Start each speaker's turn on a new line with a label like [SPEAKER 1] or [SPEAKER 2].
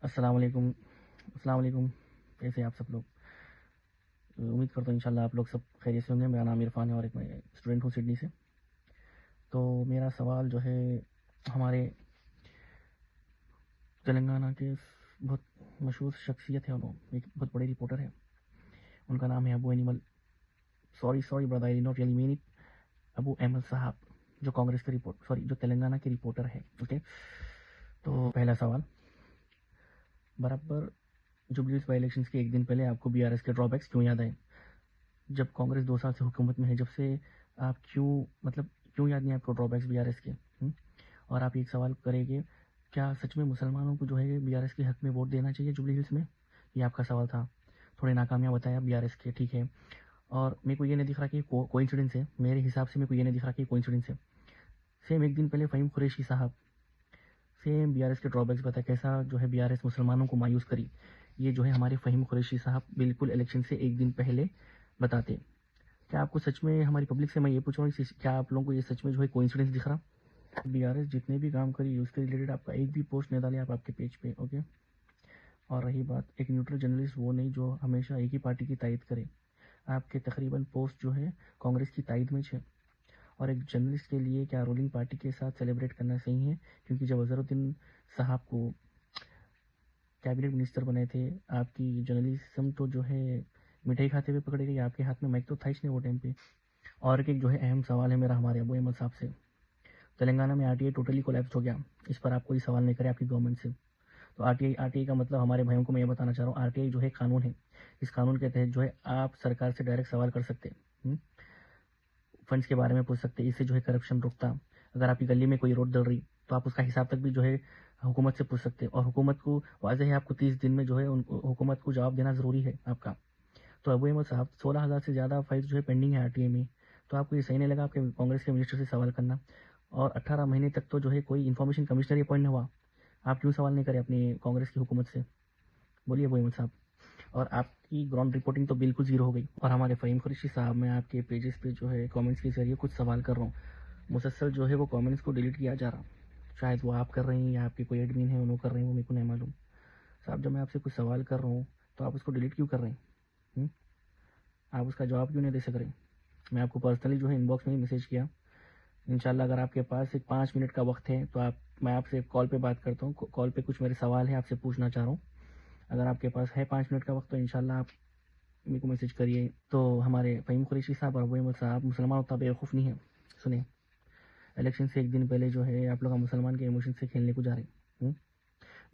[SPEAKER 1] السلام علیکم. السلام علیکم. کیسے ہیں آپ سب لوگ؟ امید کرتا ہوں انشاءاللہ آپ لوگ سب خیریت سے ہوں گے. میرا نام عرفان ہے اور ایک میں اسٹوڈنٹ ہوں سڈنی سے. تو میرا سوال جو ہے ہمارے تلنگانہ کے بہت مشہور شخصیت ہے, ایک بہت بڑے رپورٹر ہیں, ان کا نام ہے Abu animal. Sorry brother, I didn't really mean it. Abu Ahmed صاحب, جو کانگریس کے جو تلنگانہ کے رپورٹر ہے. اوکے, تو پہلا سوال, برابر جوبلی ہلز بائی الیکشنز کے ایک دن پہلے آپ کو بی آر ایس کے ڈرا بیکس کیوں یاد آئے؟ جب کانگریس 2 سال سے حکومت میں ہے, جب سے آپ کیوں یاد نہیں آپ کو ڈرا بیکس بی آر ایس کے؟ اور آپ ایک سوال کریں گے, کیا سچ میں مسلمانوں کو جو ہے بی آر ایس کے حق میں ووٹ دینا چاہیے جوبلی ہلز میں؟ یہ آپ کا سوال تھا. تھوڑے ناکامیاب بتایا بی آر ایس کے, ٹھیک ہے. اور میرے کو یہ نہیں دکھ رہا کہ کوئنسیڈنس ہے, میرے حساب سے میرے کو یہ نہیں دکھ رہا کہ کوئنسیڈنس ہے. سیم ایک دن پہلے فہیم قریشی صاحب سیم بی آر ایس کے ڈرا بیکس بتایا, کیسا جو ہے بی آر ایس مسلمانوں کو مایوس کری. یہ جو ہے ہمارے فہیم قریشی صاحب بالکل الیکشن سے ایک دن پہلے بتاتے. کیا آپ کو سچ میں, ہماری پبلک سے میں یہ پوچھ رہا ہوں, کیا آپ لوگوں کو یہ سچ میں جو ہے کوئنسیڈنس دکھ رہا؟ بی آر ایس جتنے بھی کام کری اس کے ریلیٹڈ آپ کا ایک بھی پوسٹ نہیں ڈالے آپ کے پیج پہ. اوکے, اور رہی بات ایک نیوٹرل جرنلسٹ, وہ نہیں جو ہمیشہ ایک ہی پارٹی کی تائید کرے. آپ کے تقریباً پوسٹ جو ہے کانگریس کی تائید میں ہے. اور ایک جرنلسٹ کے لیے کیا رولنگ پارٹی کے ساتھ سیلیبریٹ کرنا صحیح ہے؟ کیونکہ جب اظہرالدین صاحب کو کیبنٹ منسٹر بنے تھے, آپ کی جرنلزم تو جو ہے مٹھائی کھاتے ہوئے پکڑے گئی. آپ کے ہاتھ میں مائک تو تھا ہی نہیں وہ ٹائم پہ. اور ایک جو ہے اہم سوال ہے میرا ہمارے ابو احمد صاحب سے, تلنگانہ میں R T I totally collapse ہو گیا, اس پر آپ کوئی سوال نہیں کرے آپ کی گورنمنٹ سے. تو آر ٹی آئی کا مطلب ہمارے بھائیوں کو میں یہ بتانا چاہ رہا ہوں, آر ٹی آئی جو ہے قانون ہے, اس قانون کے تحت جو ہے آپ سرکار سے ڈائریکٹ سوال کر سکتے, فنڈس کے بارے میں پوچھ سکتے. اس سے جو ہے کرپشن رکتا. اگر آپ کی گلی میں کوئی روڈ ڈل رہی تو آپ اس کا حساب تک بھی جو ہے حکومت سے پوچھ سکتے, اور حکومت کو واضح ہے آپ کو 30 دن میں جو ہے حکومت کو جواب دینا ضروری ہے آپ کا. تو ابو احمد صاحب 16,000 سے زیادہ فائلز جو ہے پینڈنگ ہے آر ٹی آئی میں. تو آپ کو یہ صحیح نہیں لگا آپ کے کانگریس کے منسٹر سے سوال کرنا؟ اور 18 مہینے تک تو جو ہے کوئی انفارمیشن کمشنر اپوائنٹ نہیں ہوا, آپ کیوں سوال نہیں کرے اپنی کانگریس کی حکومت سے؟ بولیے ابو احمد صاحب. اور آپ کی گراؤنڈ رپورٹنگ تو بالکل زیرو ہو گئی. اور ہمارے فہیم قریشی صاحب, میں آپ کے پیجز پہ جو ہے کامنٹس کے ذریعے کچھ سوال کر رہا ہوں, مسلسل جو ہے وہ کامنٹس کو ڈیلیٹ کیا جا رہا. شاید وہ آپ کر رہے ہیں یا آپ کے کوئی ایڈمن ہے انہوں کر رہے ہیں, وہ میرے کو نہیں معلوم. صاحب جب میں آپ سے کچھ سوال کر رہا ہوں تو آپ اس کو ڈیلیٹ کیوں کر رہے ہیں؟ آپ اس کا جواب کیوں نہیں دے سک رہے؟ میں آپ کو پرسنلی جو ہے ان باکس میں ہی میسیج کیا. انشاءاللہ اگر آپ کے پاس ایک 5 منٹ کا وقت ہے تو میں آپ سے کال پہ بات کرتا ہوں. کال پہ کچھ میرے سوال ہیں آپ سے پوچھنا چاہ رہا ہوں. اگر آپ کے پاس ہے 5 منٹ کا وقت تو انشاءاللہ آپ میرے کو میسیج کریے. تو ہمارے فہیم قریشی صاحب اور ابو احمد صاحب, مسلمان اتنا بیوقوف نہیں ہے. سنیں, الیکشن سے ایک دن پہلے جو ہے آپ لوگ مسلمان کے ایموشن سے کھیلنے کو جا رہے ہیں.